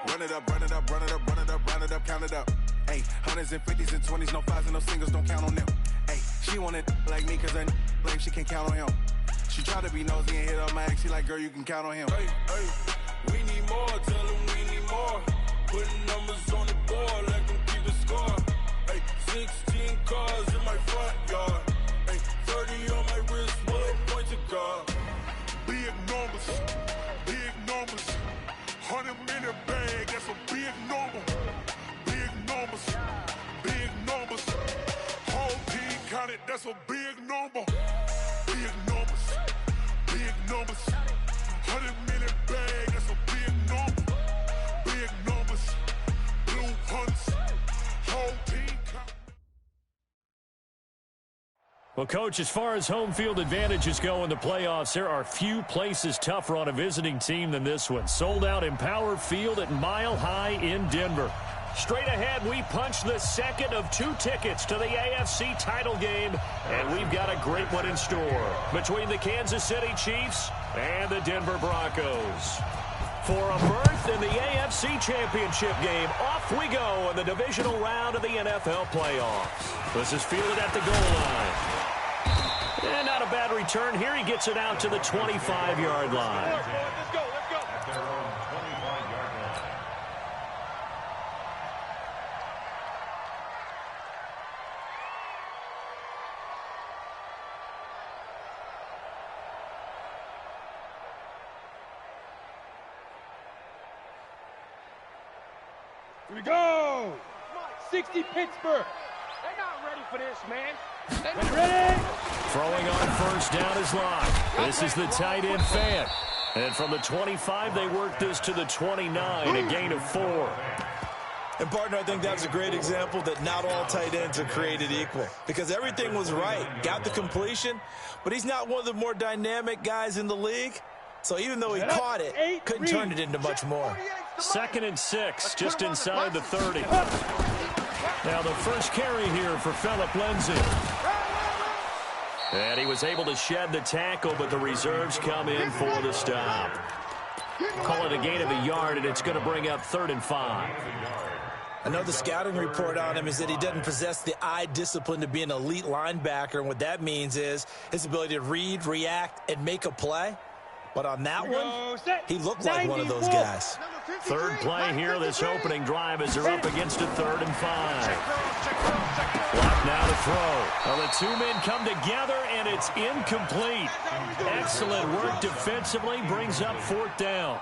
Run it up, run it up, run it up, run it up, run it up, count it up. Hey, hundreds and fifties and 20s, no fives and no singles, don't count on them. Hey, she wanted like me cause her like she can't count on him. She tried to be nosy and hit up my ex, she like, girl, you can count on him. Hey, hey, we need more, tell them we need more. Putting numbers on the board, let them keep the score. Hey, 16 cars in my front yard. Hey, 30 on my wrist, bullet point to God. Big numbers, big numbers. 100-minute bag, that's a big number. Big numbers, big numbers. Whole team counted, that's a big number. Big numbers, big numbers. 100-minute bag, that's a big number. Big numbers, blue hunts. Whole team counted. Well, Coach, as far as home field advantages go in the playoffs, there are few places tougher on a visiting team than this one. Sold out Empower Field at Mile High in Denver. Straight ahead, we punch the second of 2 tickets to the AFC title game, and we've got a great one in store between the Kansas City Chiefs and the Denver Broncos. For a berth in the AFC Championship game, off we go in the divisional round of the NFL playoffs. This is fielded at the goal line. And not a bad return here. He gets it out to the 25-yard line. Let's go, let's go. Here we go. 60 Pittsburgh. They're not ready for this, man. They're ready. Throwing on first down is Locke. This is the tight end Fant. And from the 25, they work this to the 29, a gain of 4. And, partner, I think that was a great example that not all tight ends are created equal. Because everything was right. Got the completion, but he's not one of the more dynamic guys in the league. So even though he caught it, couldn't turn it into much more. 2nd and 6, just inside the 30. Now the first carry here for Phillip Lindsay. And he was able to shed the tackle, but the reserves come in for the stop. Call it a gain of a yard, and it's going to bring up 3rd and 5. I know the scouting report on him is that he doesn't possess the eye discipline to be an elite linebacker, and what that means is his ability to read, react, and make a play. But on that one, he looked like one of those guys. 3rd play here, this opening drive, as they're up against a 3rd and 5. Clock now to throw. Well, the 2 men come together, and it's incomplete. Excellent work defensively, brings up 4th down.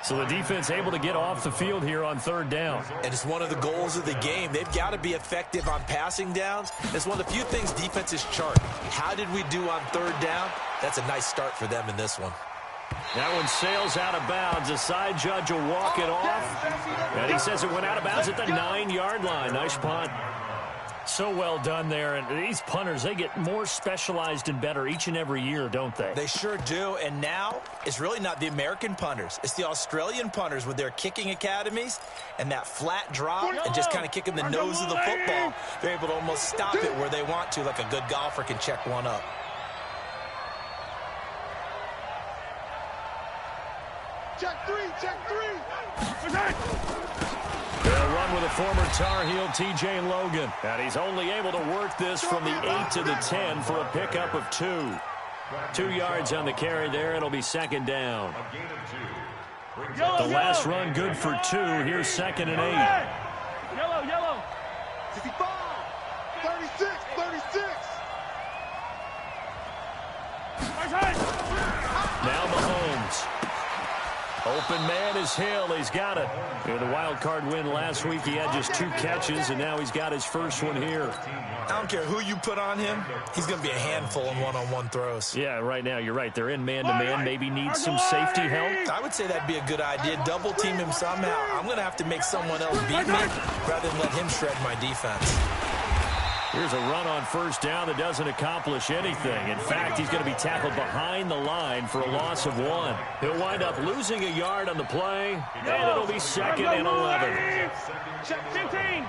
So the defense able to get off the field here on 3rd down. And it's one of the goals of the game. They've got to be effective on passing downs. It's one of the few things defenses chart. How did we do on 3rd down? That's a nice start for them in this one. That one sails out of bounds. The side judge will walk it off. And he says it went out of bounds at the 9-yard line. Nice punt. So well done there. And these punters, they get more specialized and better each and every year, don't they? They sure do. And now it's really not the American punters. It's the Australian punters with their kicking academies and that flat drop and just kind of kicking the nose of the football. They're able to almost stop it where they want to, like a good golfer can check one up. Check 3, check 3. They'll run with a former Tar Heel, T.J. Logan. And he's only able to work this from the 8 to the 10 for a pickup of 2. 2 yards on the carry there. It'll be 2nd down. The last run good for 2. Here's 2nd and 8. Yellow, yellow. 65, 36, 36. Now Mahomes. Open man is Hill. He's got it. In the wild card win last week, he had just 2 catches, and now he's got his first one here. I don't care who you put on him. He's going to be a handful in one-on-one throws. Yeah, right now, you're right. They're in man-to-man. Maybe needs some safety help. I would say that'd be a good idea. Double team him somehow. I'm going to have to make someone else beat me rather than let him shred my defense. Here's a run on first down that doesn't accomplish anything. In fact, he's going to be tackled behind the line for a loss of 1. He'll wind up losing a yard on the play, and it'll be 2nd and 11. Check 15.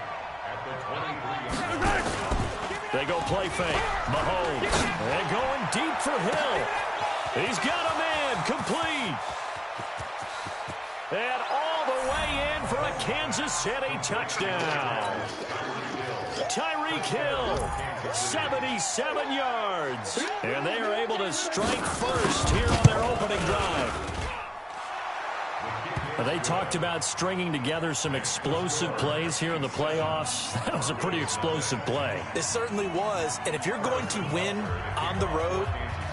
They go play fake. Mahomes. And going deep for Hill. He's got a man complete. And all the way in for a Kansas City touchdown. Tyreek Hill, 77 yards. And they are able to strike first here on their opening drive. They talked about stringing together some explosive plays here in the playoffs. That was a pretty explosive play. It certainly was. And if you're going to win on the road,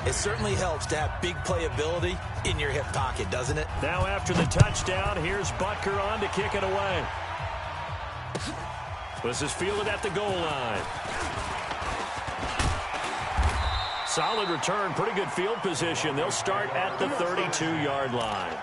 it certainly helps to have big playability in your hip pocket, doesn't it? Now after the touchdown, here's Butker on to kick it away. This is fielded at the goal line. Solid return, pretty good field position. They'll start at the 32-yard line.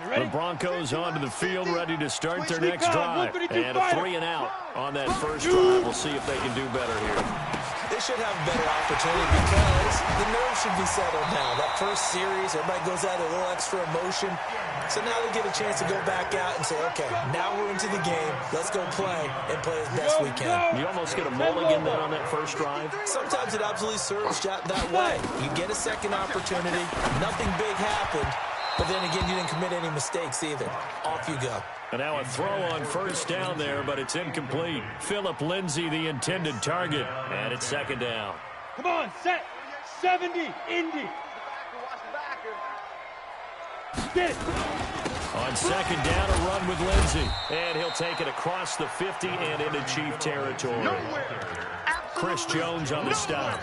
The Broncos onto the field, ready to start their next drive. And a 3-and-out on that first drive. We'll see if they can do better here. They should have a better opportunity because the nerves should be settled now. That first series, everybody goes out a little extra emotion. So now they get a chance to go back out and say, okay, now we're into the game. Let's go play and play as best we can. You almost get a mulligan then on that first drive. Sometimes it absolutely serves that way. You get a second opportunity. Nothing big happened. But then again, you didn't commit any mistakes either. Off you go. And now a throw on first down there, but it's incomplete. Phillip Lindsay, the intended target, and it's second down. Come on, set. 70, Indy. Get it. On second down, a run with Lindsay. And he'll take it across the 50 and into Chief territory. Chris Jones on the stop.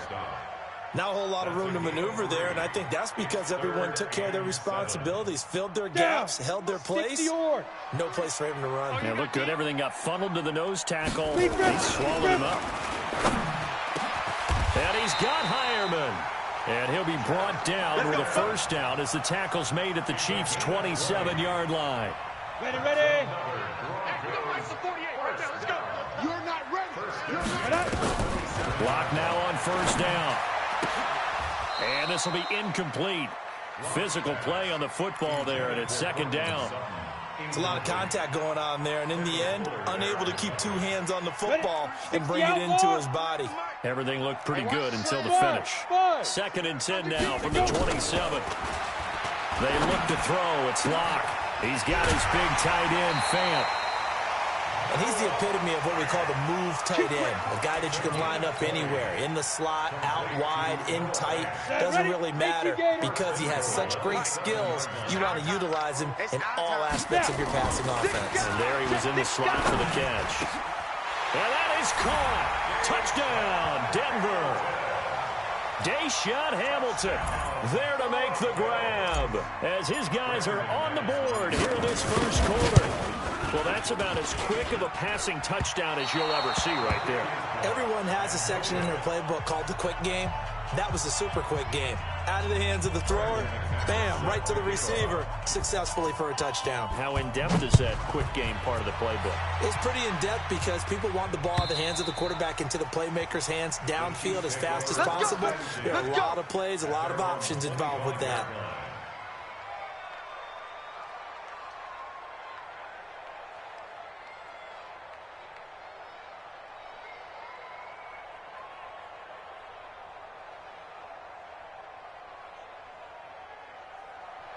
Not a whole lot of room to maneuver there, and I think that's because everyone took care of their responsibilities, filled their gaps, held their place. No place for him to run. Yeah, looked good. Everything got funneled to the nose tackle. He swallowed him up. And he's got Hireman. And he'll be brought down with a first down as the tackle's made at the Chiefs' 27-yard line. Ready, ready. You're not ready. Block now on first down. And this will be incomplete. Physical play on the football there, and it's second down. It's a lot of contact going on there, and in the end, unable to keep two hands on the football and bring it into his body. Everything looked pretty good until the finish. Second and 10 now from the 27. They look to throw. It's Locke. He's got his big tight end, Fant. And he's the epitome of what we call the move tight end, a guy that you can line up anywhere, in the slot, out wide, in tight. Doesn't really matter because he has such great skills. You want to utilize him in all aspects of your passing offense. And there he was in the slot for the catch. And that is caught. Touchdown, Denver. Deshaun Hamilton there to make the grab as his guys are on the board here in this first quarter. Well, that's about as quick of a passing touchdown as you'll ever see right there. Everyone has a section in their playbook called the quick game. That was a super quick game. Out of the hands of the thrower, bam, right to the receiver, successfully for a touchdown. How in-depth is that quick game part of the playbook? It's pretty in-depth because people want the ball out of the hands of the quarterback into the playmaker's hands downfield as fast as possible. There are a lot of plays, a lot of options involved with that.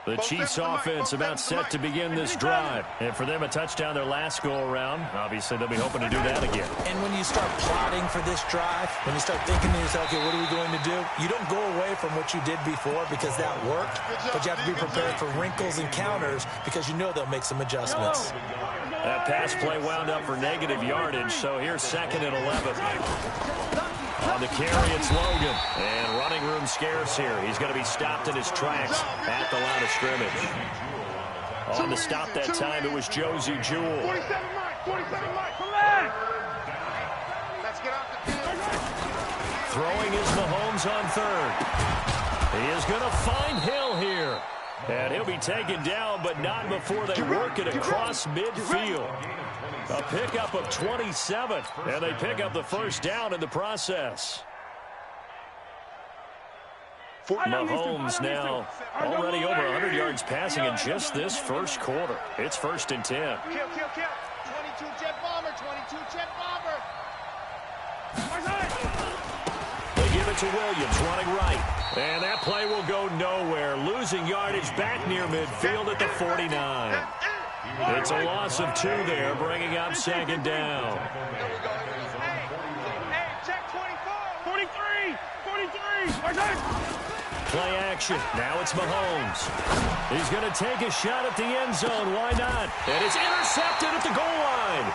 The Chiefs offense about set to begin this drive. And for them, a touchdown their last go-around. Obviously, they'll be hoping to do that again. And when you start plotting for this drive, when you start thinking to yourself, okay, what are we going to do? You don't go away from what you did before because that worked, but you have to be prepared for wrinkles and counters because you know they'll make some adjustments. That pass play wound up for negative yardage, so here's second and 11. On the carry, it's Logan. And running room scarce here. He's going to be stopped in his tracks at the line of scrimmage. On the stop that time, it was Josie Jewell. 47 Mike, collect! Let's get out the field. Throwing is Mahomes on third. He is going to find Hill here. And he'll be taken down, but not before they work it across midfield. A pickup of 27, and they pick up the first down in the process. Mahomes now already over 100 yards passing in just this first quarter. It's first and 10. Kill. 22 jet bomber, 22 jet bomber. They to Williams, running right. And that play will go nowhere. Losing yardage back near midfield at the 49. It's a loss of 2 there, bringing up second down. Hey, check 24. 43. 43. Play action. Now it's Mahomes. He's going to take a shot at the end zone. Why not? And it's intercepted at the goal line.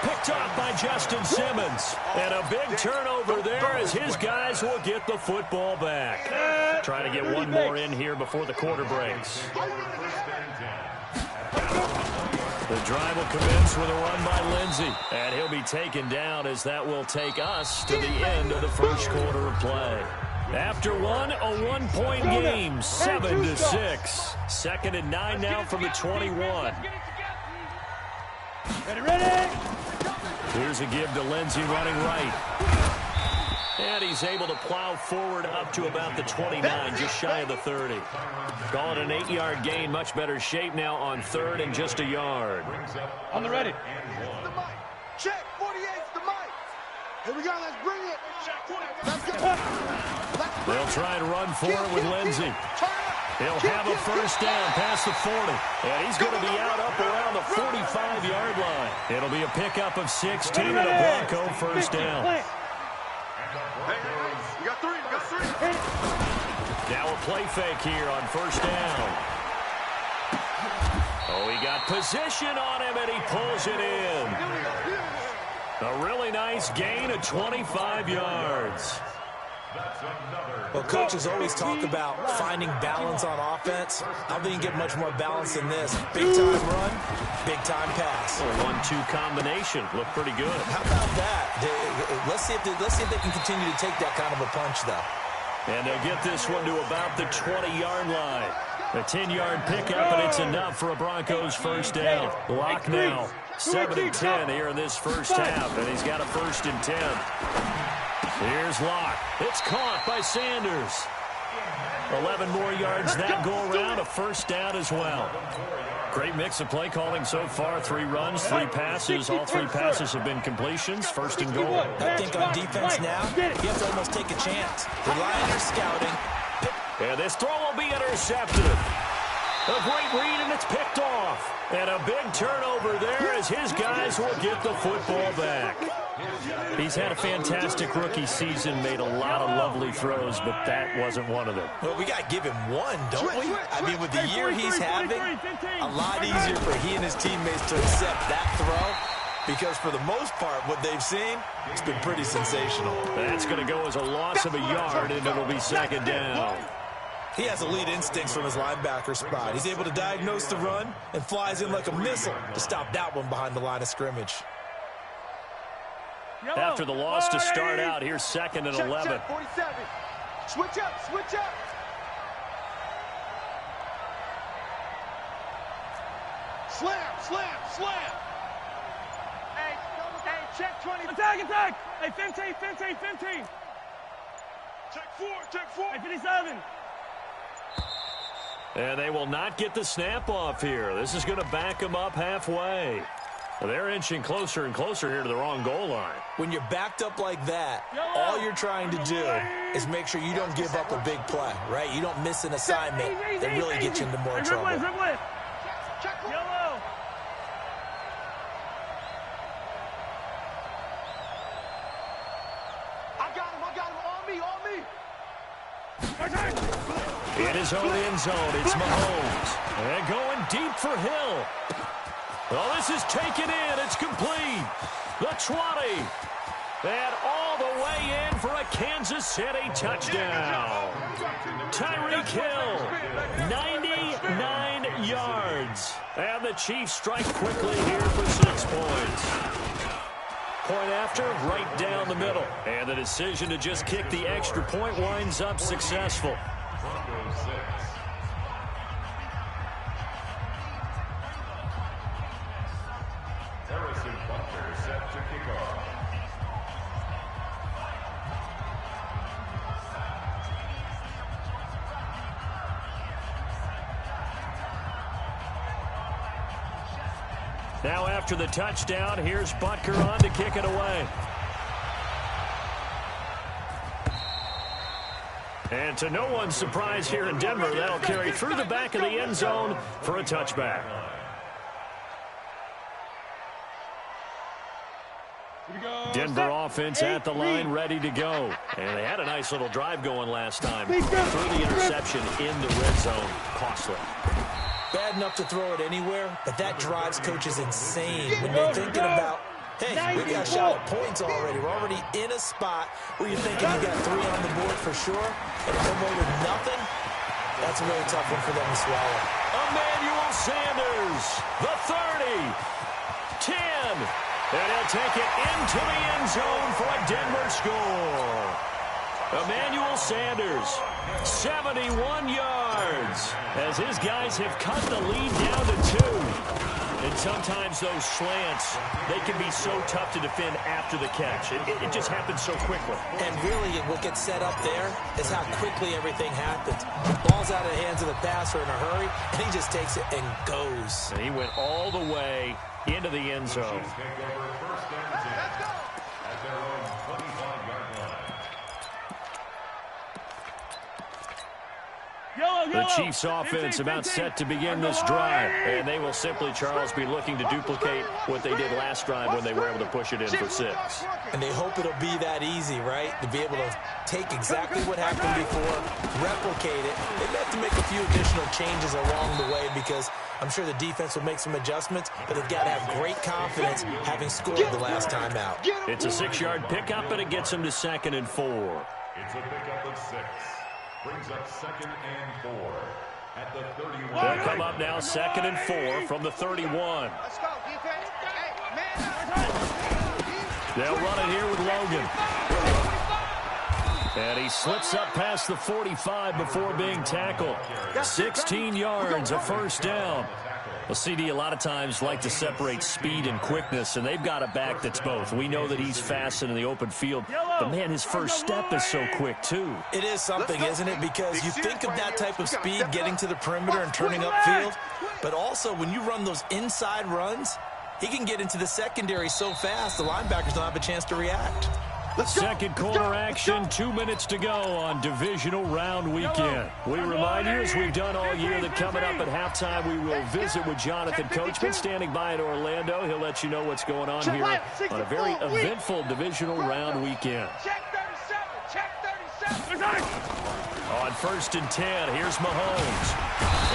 Picked off by Justin Simmons. And a big turnover there as his guys will get the football back. Trying to get one more in here before the quarter breaks. The drive will commence with a run by Lindsey. And he'll be taken down as that will take us to the end of the first quarter of play. After one, a one-point game, 7-6. 2nd and 9 now from the 21. Ready? Here's a give to Lindsey running right. And he's able to plow forward up to about the 29, just shy of the 30. Call it an 8-yard gain, much better shape now on 3rd and just a yard. On the ready. Check, 48's the mic. Here we go, let's bring it. Let's go. They'll try and run for it with Lindsey. He'll have a first down past the 40. And he's going to be out up around the 45-yard line. It'll be a pickup of 16 and a Bronco first down. Hey, you got 3, Now a play fake here on first down. Oh, he got position on him, and he pulls it in. A really nice gain of 25 yards. Well, coaches always talk about finding balance on offense. I don't think you can get much more balance than this. Big-time run, big-time pass. A 1-2 combination. Looked pretty good. How about that? Let's see if they can continue to take that kind of a punch, though. And they'll get this one to about the 20-yard line. A 10-yard pickup, and it's enough for a Broncos first down. Lock now. 7-10 here in this first half, and he's got a 1st and 10. Here's Locke. It's caught by Sanders. 11 more yards that go around, a first down as well. Great mix of play calling so far. 3 runs, 3 passes. All 3 passes have been completions. 1st and goal. I think on defense now, you have to almost take a chance. Rely on your scouting. And this throw will be intercepted. A great read, and it's picked off. And a big turnover there as his guys will get the football back. He's had a fantastic rookie season, made a lot of lovely throws, but that wasn't one of them. Well, we got to give him one, don't we? I mean, with the year he's having, a lot easier for he and his teammates to accept that throw, because for the most part, what they've seen, it's been pretty sensational. That's going to go as a loss of a yard, and it'll be 2nd down. He has elite instincts from his linebacker spot. He's able to diagnose the run and flies in like a missile to stop that one behind the line of scrimmage. After the loss to start out, here's 2nd and 11. Check, 47. Switch up. Slam. Hey, check 20. Attack. Hey, 15. Check 4. Hey, 57. And they will not get the snap off here. This is going to back them up halfway. They're inching closer and closer here to the wrong goal line. When you're backed up like that, all you're trying to do is make sure you don't give up a big play, right? You don't miss an assignment that really gets you into more trouble. Yellow. I got him. On me. In his own end zone, it's Mahomes. And going deep for Hill. Well, this is taken in. It's complete. The 20. And all the way in for a Kansas City touchdown. Tyreek Hill, 99 yards. And the Chiefs strike quickly here for 6 points. Point after, right down the middle. And the decision to just kick the extra point winds up successful. Now after the touchdown, here's Butker on to kick it away. And to no one's surprise here in Denver, that'll carry through the back of the end zone for a touchback. Denver offense at the line, ready to go. And they had a nice little drive going last time. Threw the interception in the red zone. Costly. Bad enough to throw it anywhere, but that drives coaches insane when they're thinking about, hey, we got a shot at points already. We're already in a spot where you're thinking you got 3 on the board for sure, and come away with nothing. That's a really tough one for them to swallow. Emmanuel Sanders, the 30, 10. And he'll take it into the end zone for a Denver score. Emmanuel Sanders, 71 yards, as his guys have cut the lead down to 2. And sometimes those slants, they can be so tough to defend after the catch. It just happens so quickly. And really, what gets set up there is how quickly everything happens. The ball's out of the hands of the passer in a hurry, and he just takes it and goes. And he went all the way into the end zone. The Chiefs offense about set to begin this drive, and they will simply, Charles, be looking to duplicate what they did last drive when they were able to push it in for 6. And they hope it'll be that easy, right? To be able to take exactly what happened before, replicate it. They may have to make a few additional changes along the way because I'm sure the defense will make some adjustments, but they've got to have great confidence having scored the last time out. It's a 6-yard pickup, and it gets them to 2nd and 4. It's a pickup of 6. Brings up 2nd and 4 at the 31. They'll come up now 2nd and 4 from the 31. Let's go, defense. Hey, man. They'll run it here with Logan. And he slips up past the 45 before being tackled. 16 yards, a first down. Well, CD, a lot of times like to separate speed and quickness, and they've got a back that's both. We know that he's fast in the open field, but, man, his first step is so quick, too. It is something, isn't it? Because you think of that type of speed getting to the perimeter and turning upfield, but also when you run those inside runs, he can get into the secondary so fast the linebackers don't have a chance to react. Second quarter action, 2 minutes to go on divisional round weekend. We remind you, as we've done all year, that coming up at halftime, we will visit with Jonathan Coachman standing by in Orlando. He'll let you know what's going on here on a very eventful divisional round weekend. Check 37. Check 37. On 1st and 10, here's Mahomes.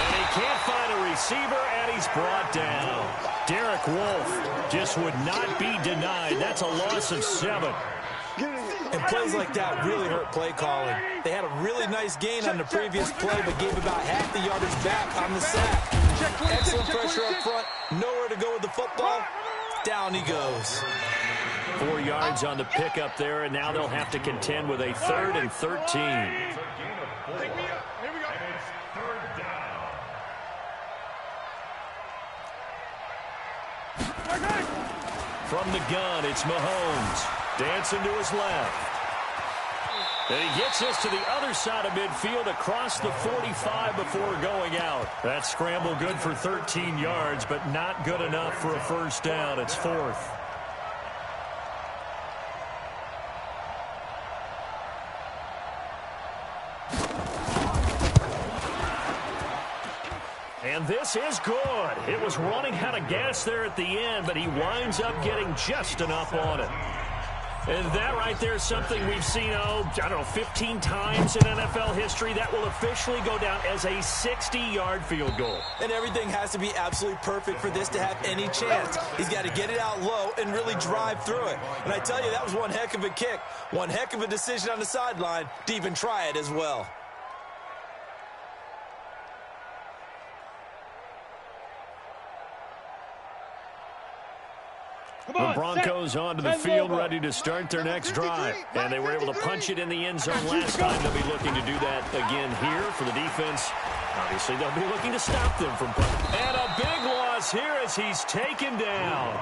And he can't find a receiver, and he's brought down. Derek Wolfe just would not be denied. That's a loss of 7. And plays like that really hurt play calling. They had a really nice gain on the previous play, but gave about half the yardage back on the sack. Excellent pressure up front. Nowhere to go with the football. Down he goes. 4 yards on the pickup there, and now they'll have to contend with a 3rd and 13. From the gun, it's Mahomes. Dancing to his left. And he gets this to the other side of midfield across the 45 before going out. That scramble good for 13 yards, but not good enough for a first down. It's 4th. And this is good. It was running out of gas there at the end, but he winds up getting just enough on it. And that right there is something we've seen, 15 times in NFL history. That will officially go down as a 60-yard field goal. And everything has to be absolutely perfect for this to have any chance. He's got to get it out low and really drive through it. And I tell you, that was one heck of a kick. One heck of a decision on the sideline to even try it as well. The Broncos onto the field, ready to start their next drive. And they were able to punch it in the end zone last time. They'll be looking to do that again here for the defense. Obviously, they'll be looking to stop them from punting. And a big loss here as he's taken down.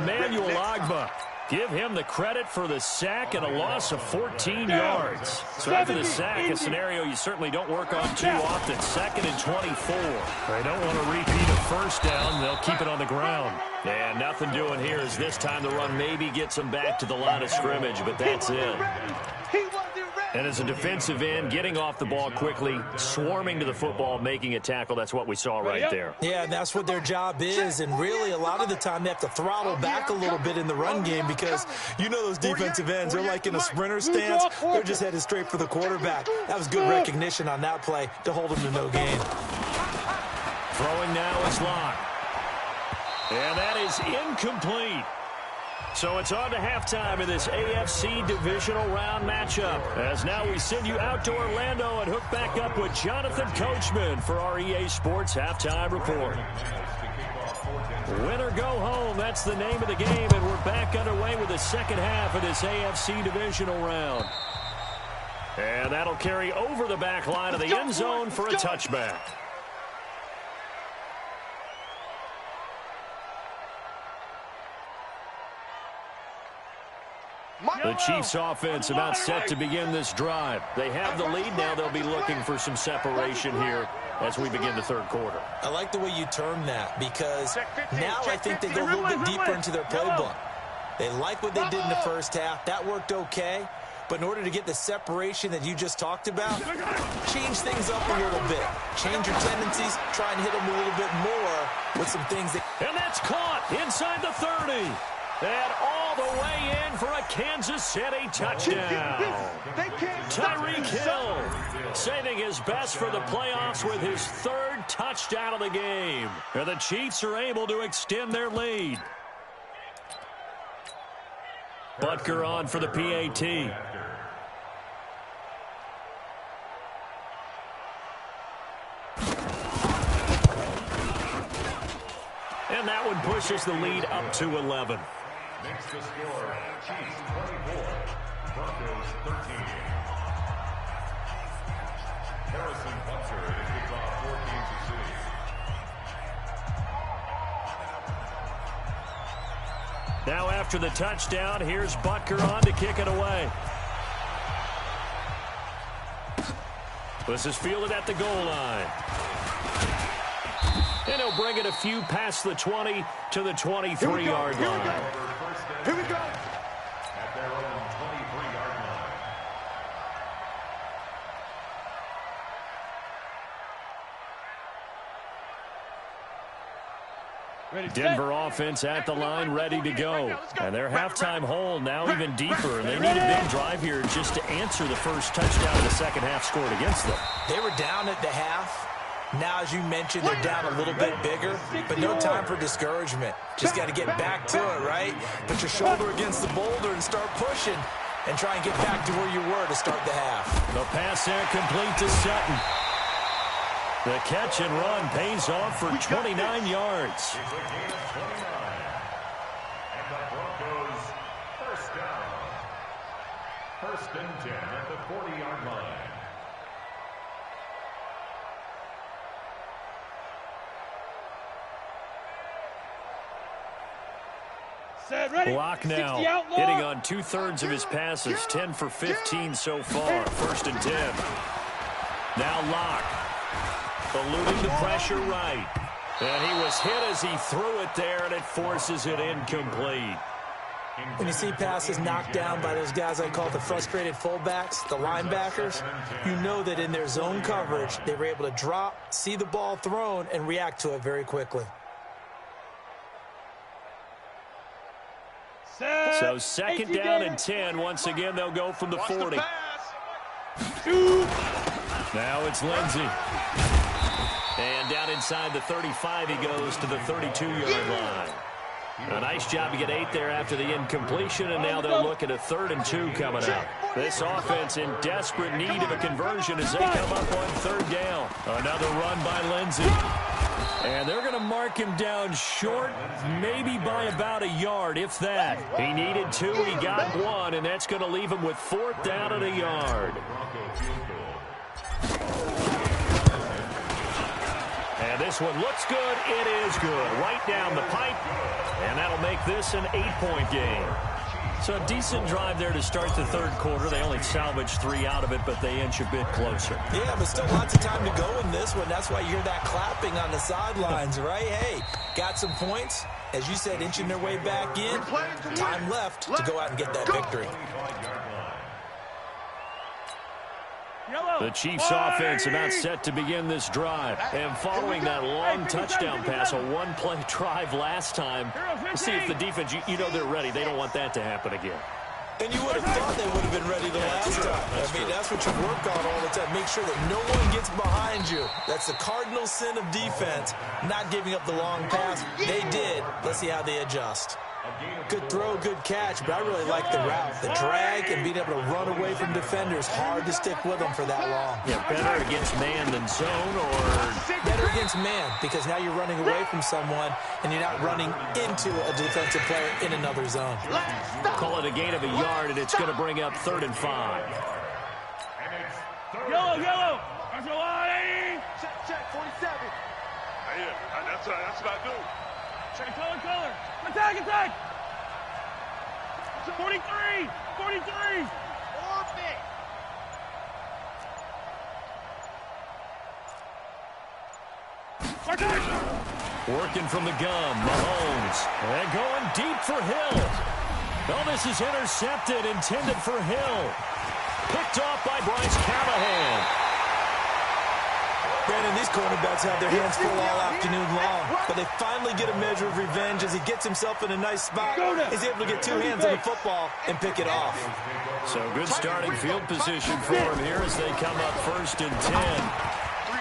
Emmanuel Ogbah. Give him the credit for the sack and a loss of 14 yards. So after the sack, a scenario you certainly don't work on too often. 2nd and 24. They don't want to repeat a first down. They'll keep it on the ground. And nothing doing here as this time the run maybe gets them back to the line of scrimmage, but that's it. He wasn't ready. And as a defensive end, getting off the ball quickly, swarming to the football, making a tackle, that's what we saw right there. Yeah, and that's what their job is, and really a lot of the time they have to throttle back a little bit in the run game because you know those defensive ends, they're like in a sprinter stance, they're just headed straight for the quarterback. That was good recognition on that play to hold them to no gain. Throwing now is Locke. And that is incomplete. So it's on to halftime in this AFC divisional round matchup. As now we send you out to Orlando and hook back up with Jonathan Coachman for our EA Sports Halftime Report. Win or go home, that's the name of the game, and we're back underway with the second half of this AFC divisional round. And that'll carry over the back line of the end zone for a touchback. The Chiefs offense about set to begin this drive. They have the lead. Now they'll be looking for some separation here as we begin the third quarter. I like the way you term that because now I think they go a little bit deeper into their playbook. They like what they did in the first half. That worked okay. But in order to get the separation that you just talked about, change things up a little bit. Change your tendencies. Try and hit them a little bit more with some things that... And that's caught inside the 30. And all the way in for a Kansas City touchdown. Tyreek Hill saving his best for the playoffs with his third touchdown of the game. And the Chiefs are able to extend their lead. Butker on for the PAT. And that one pushes the lead up to 11. Makes the score Chiefs 24, Broncos 13. Harrison Butker to kick off for Kansas City. Now after the touchdown, here's Butker on to kick it away. This is fielded at the goal line. And he'll bring it a few past the 20 to the 23-yard line. Here we go. At their own 23-yard line. Denver offense at the line, ready to go. And their halftime hole now even deeper. And they need a big drive here just to answer the first touchdown of the second half scored against them. They were down at the half. Now, as you mentioned, they're down a little bit bigger, but no time for discouragement. Just got to get back to it, right? Put your shoulder against the boulder and start pushing and try and get back to where you were to start the half. The pass there complete to Sutton. The catch and run pays off for 29 yards. It's a gain of 29. And the Broncos first down. First and 10 at the 40-yard line. Block now, hitting on 2/3 of his passes, 10 for 15 so far. First and 10. Now Locke, eluding the pressure right. And he was hit as he threw it there, and it forces it incomplete. When you see passes knocked down by those guys I call the frustrated fullbacks, the linebackers, you know that in their zone coverage, they were able to drop, see the ball thrown, and react to it very quickly. So second down and 10. Once again, they'll go from the 40. Now it's Lindsey. And down inside the 35, he goes to the 32-yard line. A nice job to get 8 there after the incompletion, and now they'll look at a 3rd and 2 coming up. This offense in desperate need of a conversion as they come up on 3rd down. Another run by Lindsey. And they're going to mark him down short, maybe by about a yard, if that. He needed 2, he got 1, and that's going to leave him with 4th down and a yard. And this one looks good. It is good. Right down the pipe. And that'll make this an 8-point game. So a decent drive there to start the 3rd quarter. They only salvaged 3 out of it, but they inch a bit closer. Yeah, but still lots of time to go in this one. That's why you hear that clapping on the sidelines, right? Hey, got some points. As you said, inching their way back in. Time left to go out and get that victory. The Chiefs offense about set to begin this drive. And following that long touchdown pass, a one-play drive last time, let's see if the defense, you know they're ready. They don't want that to happen again. And you would have thought they would have been ready the last time. That's what you work on all the time. Make sure that no one gets behind you. That's the cardinal sin of defense, not giving up the long pass. They did. Let's see how they adjust. Good throw, good catch, but I really like the route. The drag and being able to run away from defenders, hard to stick with them for that long. Yeah, better against man than zone, or better against man, because now you're running away from someone and you're not running into a defensive player in another zone. Call it a gain of a yard, and it's going to bring up 3rd and 5. Yellow. Check, 47. Yeah, that's what I do. Check, color. Attack. 43. Working from the gun, Mahomes. And going deep for Hill. Oh, this is intercepted, intended for Hill. Picked off by Bryce Callahan. Brandon, these cornerbacks have their hands full all afternoon long, but they finally get a measure of revenge as he gets himself in a nice spot. He's able to get two hands on the football and pick it off. So good starting field position for him here as they come up 1st and 10.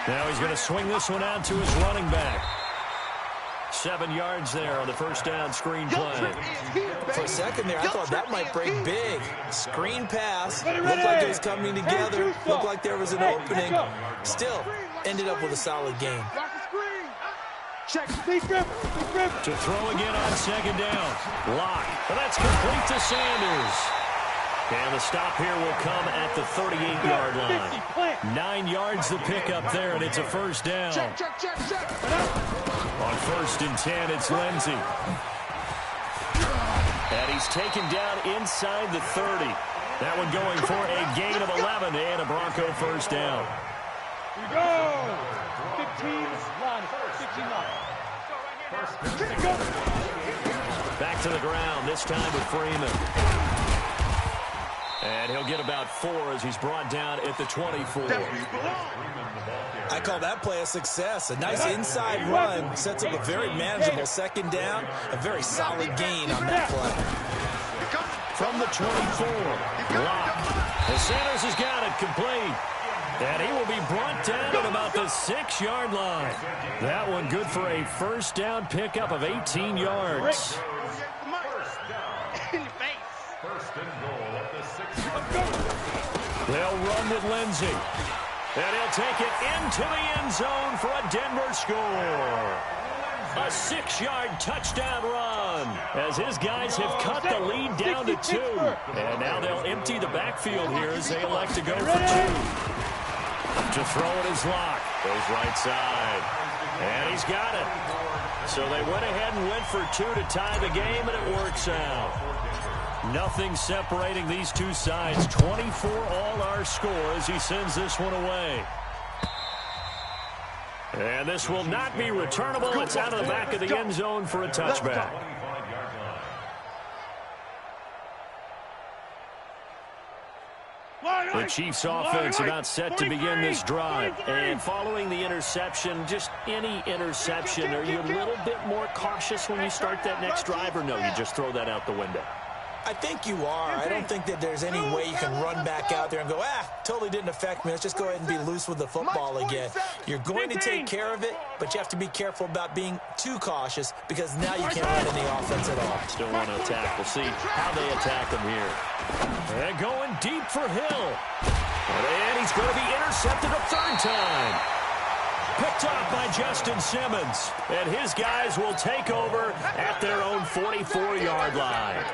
Now he's going to swing this one out to his running back. 7 yards there on the first down screen play. For a second there, I thought that might break big. Screen pass. Looked like it was coming together. Looked like there was an opening. Still, ended up with a solid game. Check, deep grip. To throw again on 2nd down. Lock. Well, that's complete to Sanders. And the stop here will come at the 38-yard line. 9 yards the pickup there, and it's a 1st down. Check. On 1st and 10, it's Lindsey. And he's taken down inside the 30. That one going for a gain of 11 and a Bronco 1st down. Here we go. 15 line. Back to the ground, this time with Freeman. And he'll get about 4 as he's brought down at the 24. I call that play a success. A nice inside run sets up a very manageable 2nd down. A very solid gain on that play. From the 24, Lock. And Sanders has got it complete. And he will be brought down at about the 6-yard line. That one good for a 1st down pickup of 18 yards. They'll run with Lindsey. And he'll take it into the end zone for a Denver score. A 6-yard touchdown run as his guys have cut the lead down to 2. And now they'll empty the backfield here as they elect to go for 2. To throw it is Lock. Goes right side. And he's got it. So they went ahead and went for 2 to tie the game, and it works out. Nothing separating these two sides. 24 all our score as he sends this one away. And this will not be returnable. It's out of the back of the end zone for a touchback. The Chiefs offense about set to begin this drive. And following the interception, just any interception, are you a little bit more cautious when you start that next drive, or no, you just throw that out the window? I think you are. I don't think that there's any way you can run back out there and go, totally didn't affect me. Let's just go ahead and be loose with the football again. You're going to take care of it, but you have to be careful about being too cautious because now you can't run in the offense at all. Still want to attack. We'll see how they attack him here. And going deep for Hill. And he's going to be intercepted a 3rd time. Picked up by Justin Simmons. And his guys will take over at their own 44-yard line.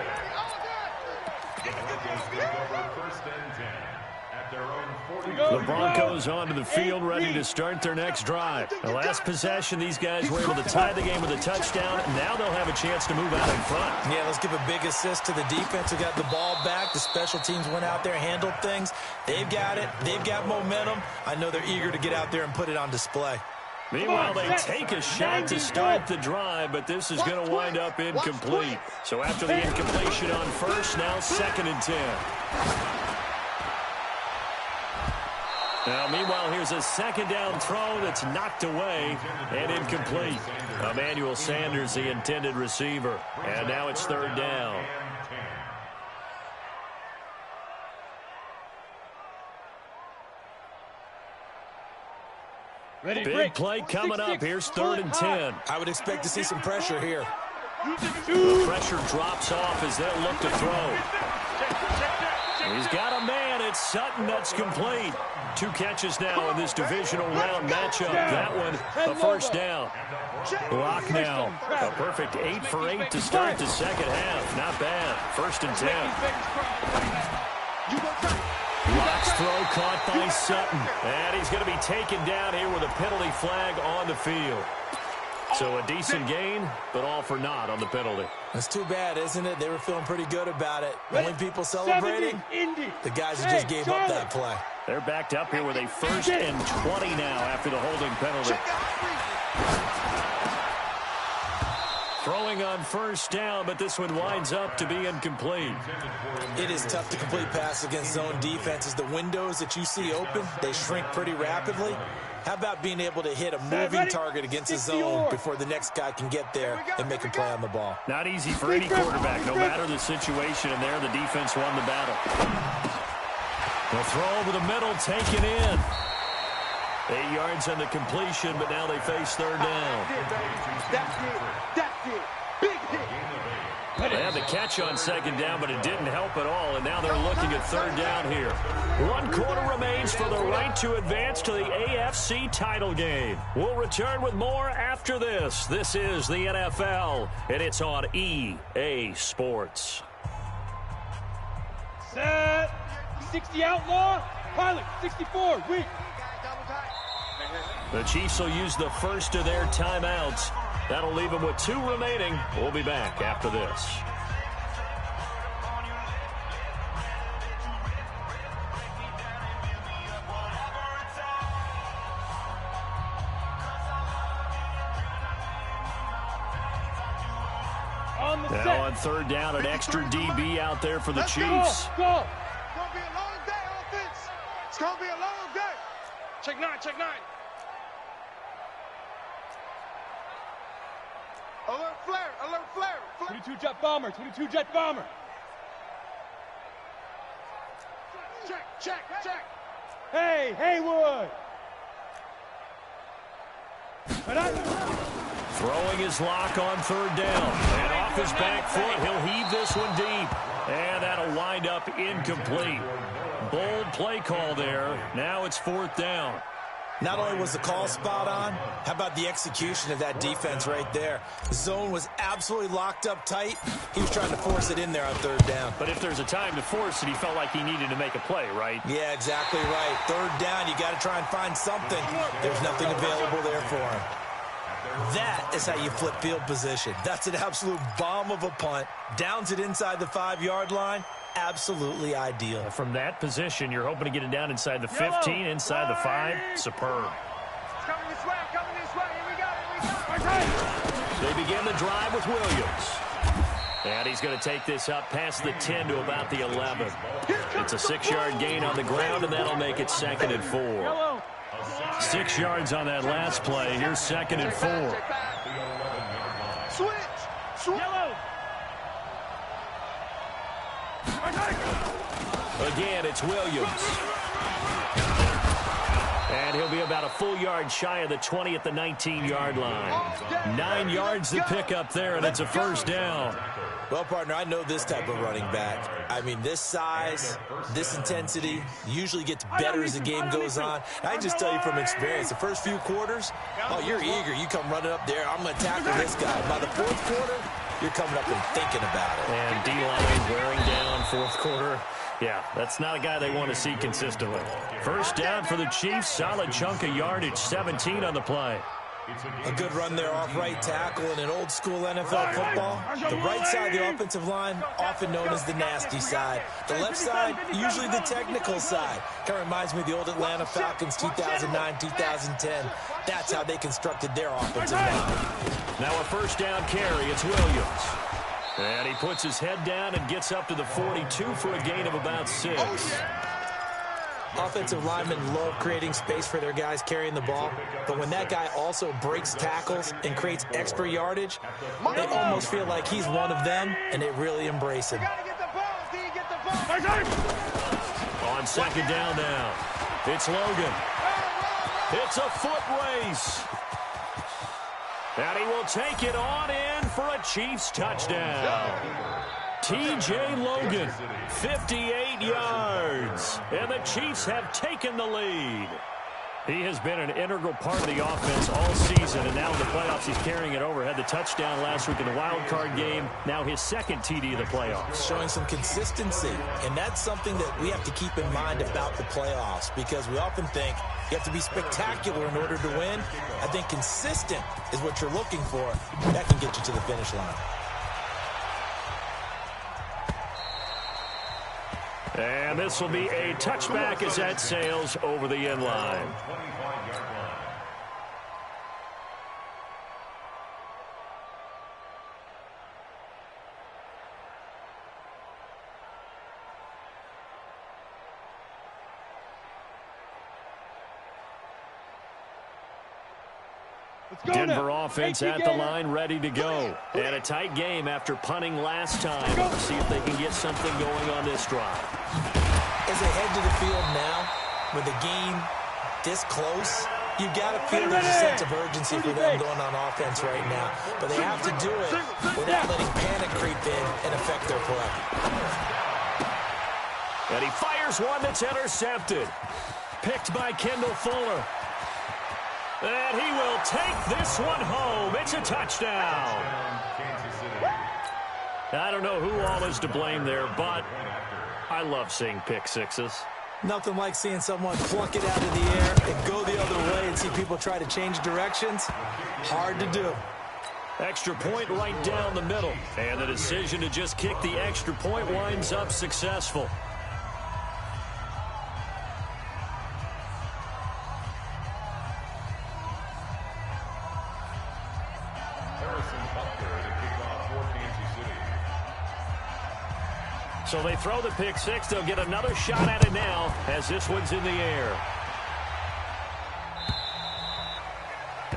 The Broncos onto the field, ready to start their next drive. The last possession, these guys were able to tie the game with a touchdown. Now they'll have a chance to move out in front. Yeah, let's give a big assist to the defense who got the ball back. The special teams went out there, handled things. They've got it. They've got momentum. I know they're eager to get out there and put it on display. Meanwhile, they take a shot to start the drive, but this is going to wind up incomplete. So after the incompletion on 1st, now 2nd and 10. Now, meanwhile, here's a second down throw that's knocked away and incomplete. Emmanuel Sanders, the intended receiver. And now it's third down. Big play coming up. Here's 3rd and 10. I would expect to see some pressure here. The pressure drops off as they'll look to throw. He's got a man. It's Sutton. That's complete. 2 catches now in this divisional round matchup. That one, a first down. Block now. A perfect 8 for 8 to start the second half. Not bad. 1st and 10. Lock's throw caught by Sutton. And he's going to be taken down here with a penalty flag on the field. So a decent gain, but all for naught on the penalty. That's too bad, isn't it? They were feeling pretty good about it. The only people celebrating, the guys who just gave up that play. They're backed up here with a 1st and 20 now after the holding penalty. Throwing on 1st down, but this one winds up to be incomplete. It is tough to complete pass against zone defenses. The windows that you see open, they shrink pretty rapidly. How about being able to hit a moving target against the zone before the next guy can get there and make a play on the ball? Not easy for any quarterback, no matter the situation, and there the defense won the battle. The throw over the middle, taken in. 8 yards on the completion, but now they face 3rd down. That's it. Big hit. They had the catch on 2nd down, but it didn't help at all, and now they're looking at 3rd down here. 1 quarter remains for the right to advance to the AFC title game. We'll return with more after this. This is the NFL, and it's on EA Sports. Set. 60 outlaw. Pilot, 64. Weak. The Chiefs will use the first of their timeouts. That'll leave them with 2 remaining. We'll be back after this. Now on 3rd down, an extra DB out there for the Chiefs. Go. It's going to be a long day, offense. It's going to be a long day. Check 9. Alert flare. 22 jet bomber. Check. Hey, Haywood. Throwing his lock on 3rd down. And off his back foot, he'll heave this one deep. And that'll wind up incomplete. Bold play call there. Now it's 4th down. Not only was the call spot on, how about the execution of that defense right there? The zone was absolutely locked up tight. He was trying to force it in there on 3rd down. But if there's a time to force it, he felt like he needed to make a play, right? Yeah, exactly right. 3rd down, you got to try and find something. There's nothing available there for him. That is how you flip field position. That's an absolute bomb of a punt. Downs it inside the 5-yard line. Absolutely ideal. From that position, you're hoping to get it down inside the 15, inside the 5. Superb. It's coming this way. Here we go. They begin the drive with Williams. And he's going to take this up past the 10 to about the 11. It's a 6-yard gain on the ground, and that'll make it 2nd and 4. 6 yards on that last play. Here's 2nd and 4. Switch. Yellow. Again, it's Williams. And he'll be about a full yard shy of the 20 at the 19-yard line. 9 yards to pick up there, and it's a 1st down. Well, partner, I know this type of running back. I mean, this size, this intensity usually gets better as the game goes on. I can just tell you from experience, the first few quarters, oh, you're eager. You come running up there. I'm going to tackle this guy. By the 4th quarter, you're coming up and thinking about it. And D-line wearing down 4th quarter. Yeah, that's not a guy they want to see consistently. 1st down for the Chiefs. Solid chunk of yardage, 17 on the play. A good run there off right tackle in an old-school NFL football. The right side of the offensive line, often known as the nasty side. The left side, usually the technical side. Kind of reminds me of the old Atlanta Falcons 2009, 2010. That's how they constructed their offensive line. Now a 1st down carry. It's Williams. And he puts his head down and gets up to the 42 for a gain of about 6. offensive linemen love creating space for their guys carrying the ball, but when that guy also breaks tackles and creates extra yardage, they almost feel like he's one of them, and they really embrace him. On second down now, it's Logan. It's a foot race. And he will take it on in for a Chiefs touchdown. T.J. Logan, 58 yards. And the Chiefs have taken the lead. He has been an integral part of the offense all season, and now in the playoffs he's carrying it over. Had the touchdown last week in the wild card game. Now his second TD of the playoffs. Showing some consistency, and that's something that we have to keep in mind about the playoffs, because we often think you have to be spectacular in order to win. I think consistent is what you're looking for. That can get you to the finish line. And this will be a touchback as that sails over the end line. Denver offense at the line, ready to go. And a tight game after punting last time. See if they can get something going on this drive. As they head to the field now, with the game this close, you've got to feel there's a sense of urgency for them going on offense right now. But they have to do it without letting panic creep in and affect their play. And he fires one that's intercepted. Picked by Kendall Fuller. And he will take this one home. It's a touchdown. I don't know who all is to blame there, but I love seeing pick sixes. Nothing like seeing someone pluck it out of the air and go the other way and see people try to change directions. Hard to do. Extra point right down the middle. And the decision to just kick the extra point winds up successful. So they throw the pick six. They'll get another shot at it now as this one's in the air.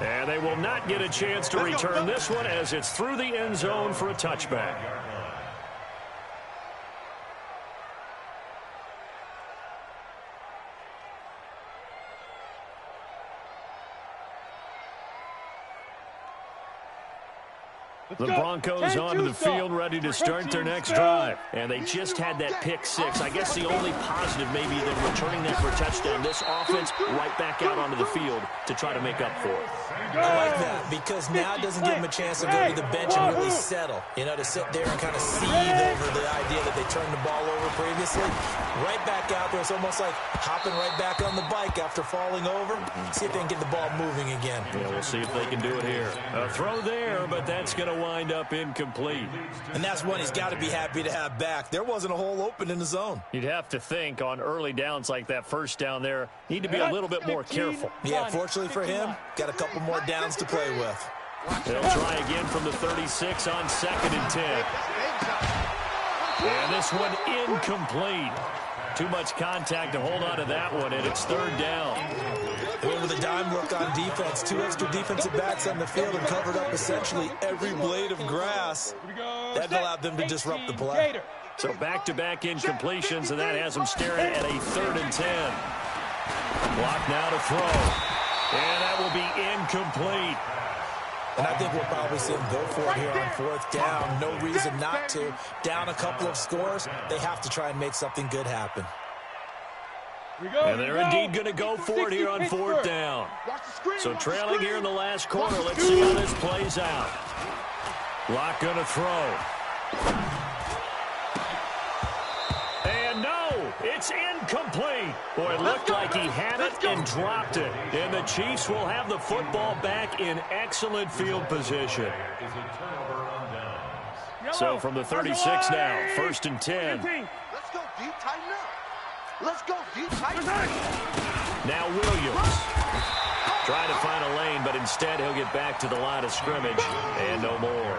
And they will not get a chance to return this one as it's through the end zone for a touchback. The Broncos onto the field, ready to start their next drive. And they just had that pick six. I guess the only positive maybe than returning that for a touchdown. This offense right back out onto the field to try to make up for it. I like that, because now it doesn't give them a chance to go to the bench and really settle. You know, to sit there and kind of seethe over the idea that they turned the ball over previously. Right back out there. It's almost like hopping right back on the bike after falling over. See if they can get the ball moving again. Yeah, we'll see if they can do it here. A throw there, but that's going to wind up incomplete. And that's one he's got to be happy to have back. There wasn't a hole open in the zone. You'd have to think on early downs like that first down there, need to be a little bit more careful. Yeah, fortunately for him, got a couple more downs to play with. They'll try again from the 36 on 2nd and 10. And this one incomplete. Too much contact to hold on to that one, and it's 3rd down. They went with a dime look on defense. 2 extra defensive backs on the field and covered up essentially every blade of grass. That allowed them to disrupt the play. So back-to-back incompletions, and that has them staring at a 3rd and 10. Block now to throw. And that will be incomplete. And I think we'll probably see them go for it here on 4th down. No reason not to. Down a couple of scores, they have to try and make something good happen. And they're indeed going to go for it here on 4th down. So trailing here in the last quarter. Let's see how this plays out. Locke going to throw. And no, it's incomplete. Boy, it looked like he had it and dropped it. And the Chiefs will have the football back in excellent field position. So from the 36 now, 1st and 10. Let's go deep, tighten up. Let's go deep, tighten up. Now Williams. Trying to find a lane, but instead he'll get back to the line of scrimmage. And no more.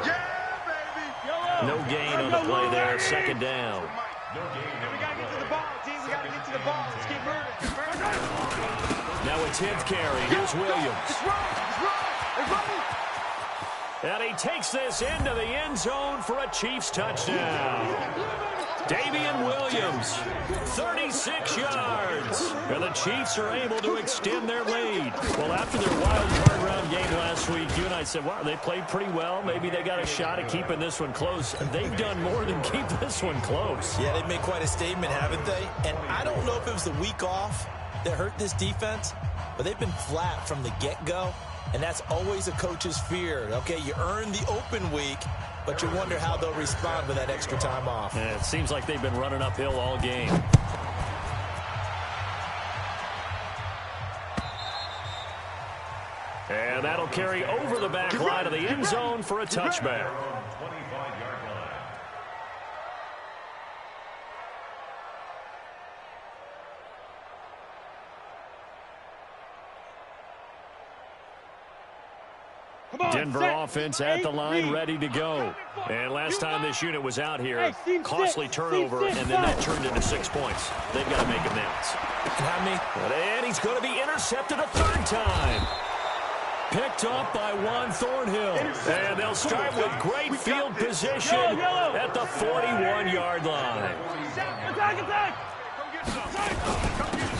No gain on the play there, 2nd down. And we got to get to the ball, team. We got to get to the ball. Let's keep moving. Now a 10th carry. Here's Williams. It's running. And he takes this into the end zone for a Chiefs touchdown. Damian Williams, 36 yards. And the Chiefs are able to extend their lead. Well, after their wild card round game last week, you and I said, wow, they played pretty well. Maybe they got a shot at keeping this one close. They've done more than keep this one close. Yeah, they've made quite a statement, haven't they? And I don't know if it was the week off that hurt this defense, but they've been flat from the get-go. And that's always a coach's fear. Okay, you earn the open week, but you wonder how they'll respond with that extra time off. And it seems like they've been running uphill all game. And that'll carry over the back line of the end zone for a touchback. Denver offense at the line, ready to go. And last time this unit was out here, costly turnover, and then that turned into 6 points. They've got to make amends. And how many? And he's going to be intercepted a third time. Picked up by Juan Thornhill. And they'll start with great field position at the 41-yard line.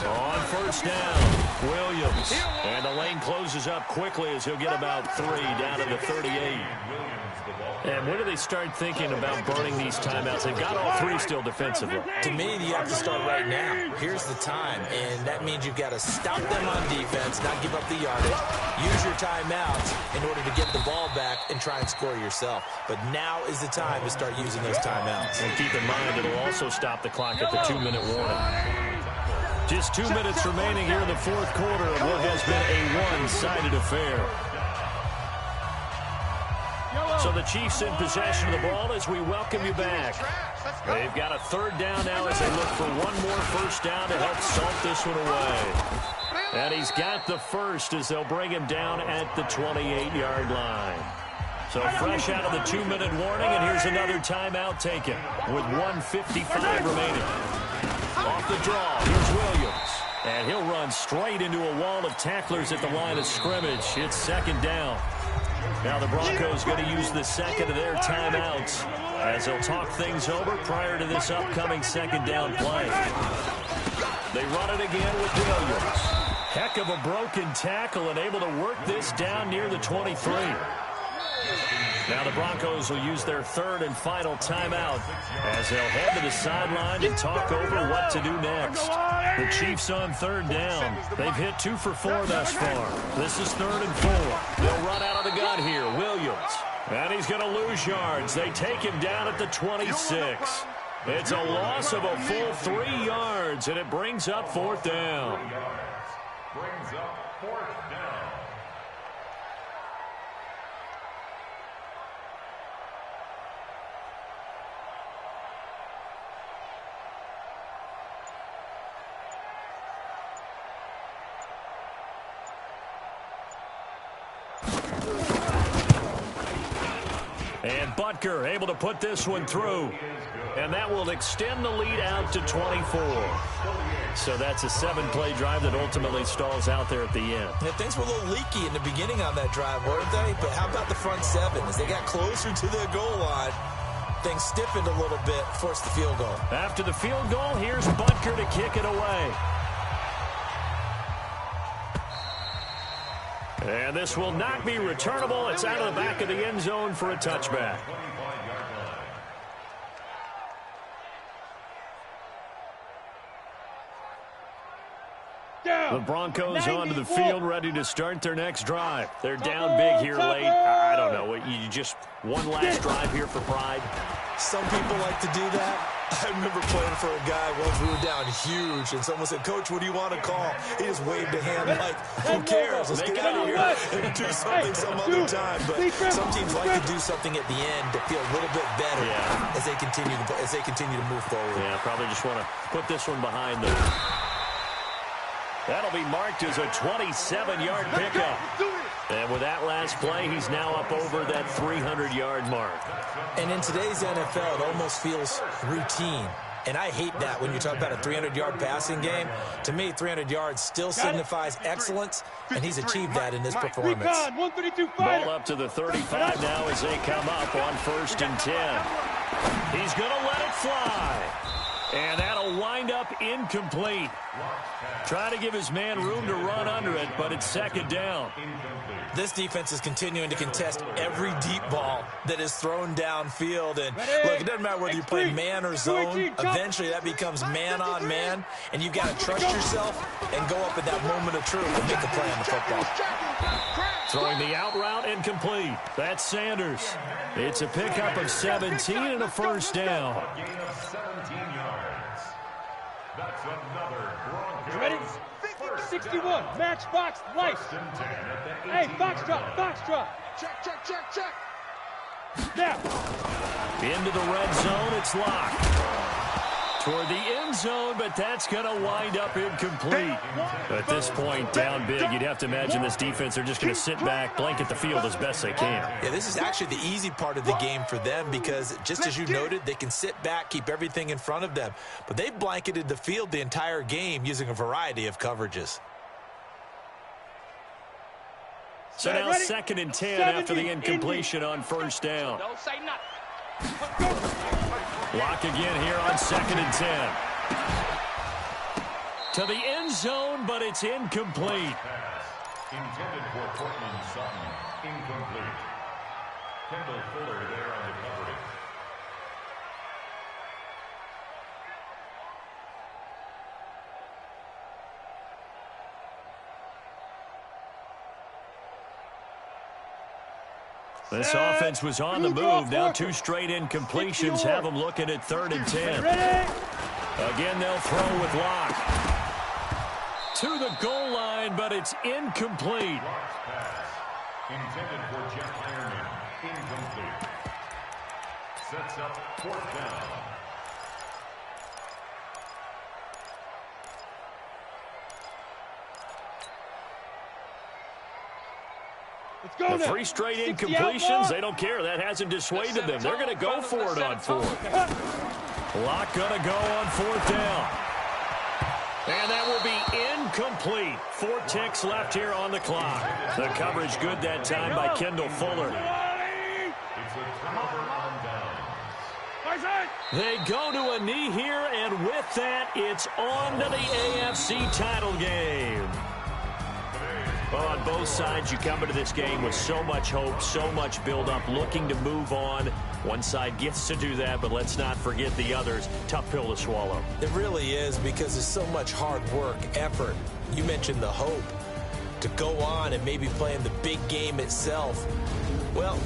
On first down, Williams. And the lane closes up quickly as he'll get about 3 down to the 38. And when do they start thinking about burning these timeouts? They've got all 3 still defensively. To me, you have to start right now. Here's the time, and that means you've got to stop them on defense, not give up the yardage, use your timeouts in order to get the ball back and try and score yourself. But now is the time to start using those timeouts. And keep in mind, it'll also stop the clock at the 2-minute warning. Just 2 minutes remaining here in the fourth quarter of what has been a one-sided affair. So the Chiefs in possession of the ball as we welcome you back. They've got a third down now as they look for one more first down to help salt this one away. And he's got the first as they'll bring him down at the 28-yard line. So fresh out of the 2-minute warning, and here's another timeout taken with 1:55 remaining. Off the draw, here's Williams. And he'll run straight into a wall of tacklers at the line of scrimmage. It's second down. Now the Broncos going to use the second of their timeouts as they'll talk things over prior to this upcoming second down play. They run it again with Williams. Heck of a broken tackle and able to work this down near the 23. Now the Broncos will use their third and final timeout as they'll head to the sideline and talk over what to do next. The Chiefs on third down. They've hit 2 for 4 thus far. This is 3rd and 4. They'll run out of the gun here. Williams. And he's going to lose yards. They take him down at the 26. It's a loss of a full 3 yards, and it brings up 4th down. Brings up 4th down. And Butker able to put this one through. And that will extend the lead out to 24. So that's a 7-play drive that ultimately stalls out there at the end. Yeah, things were a little leaky in the beginning on that drive, weren't they? But how about the front 7? As they got closer to the goal line, things stiffened a little bit, forced the field goal. After the field goal, here's Butker to kick it away. And this will not be returnable. It's out of the back of the end zone for a touchback. The Broncos onto the field, ready to start their next drive. They're down big here late. I don't know. You just one last drive here for pride. Some people like to do that. I remember playing for a guy once we were down huge, and someone said, "Coach, what do you want to call?" He just waved a hand like, "Who cares? Let's get out of here and do something some other time." But some teams like to do something at the end to feel a little bit better as they continue to move forward. Yeah, probably just want to put this one behind them. That'll be marked as a 27-yard pickup. And with that last play, he's now up over that 300-yard mark. And in today's NFL, it almost feels routine. And I hate that when you talk about a 300-yard passing game. To me, 300 yards still signifies excellence, and he's achieved that in this performance. Recon, 132 fighter. Ball up to the 35 now as they come up on 1st and 10. He's going to let it fly. And that'll wind up incomplete. Trying to give his man room to run under it, but it's 2nd down. This defense is continuing to contest every deep ball that is thrown downfield. And look, it doesn't matter whether you play man or zone. Eventually, that becomes man on man. And you've got to trust yourself and go up at that moment of truth and make a play on the football. Throwing the out route incomplete. That's Sanders. It's a pickup of 17 and a 1st down. A gain of 17 yards. That's another Broncos. You ready? 61, matchbox, life. 1st and 10 at the 18-yard Hey, foxtrot, foxtrot. Check. Now. Into the red zone, it's locked. Toward the end zone, but that's going to wind up incomplete. At this point, down big, you'd have to imagine this defense, they're just going to sit back, blanket the field as best they can. Yeah, this is actually the easy part of the game for them because, just as you noted, they can sit back, keep everything in front of them. But they've blanketed the field the entire game using a variety of coverages. So now 2nd and 10 after the incompletion on 1st down. Don't say nothing. Block again here on 2nd and 10. To the end zone, but it's incomplete. pass. Intended for Portland Sutton. Incomplete. Kendall Fuller there on the coverage. This offense was on the move. Now 2 straight incompletions have them looking at 3rd and 10. Again, they'll throw with Locke. To the goal line, but it's incomplete. Locke's pass. Intended for Jeff Ironman. Incomplete. Sets up 4th down. Let's go The now. 3 straight 60 incompletions, outlaw. they don't care. That hasn't dissuaded them. They're going to go for it on 4th. Locke going to go on 4th down. And that will be incomplete. 4 ticks left here on the clock. The coverage good that time by Kendall Fuller. It's a turnover on downs. They go to a knee here, and with that, it's on to the AFC title game. Well, on both sides, you come into this game with so much hope, so much build-up, looking to move on. One side gets to do that, but let's not forget the others. Tough pill to swallow. It really is because there's so much hard work, effort. You mentioned the hope to go on and maybe play in the big game itself. Well,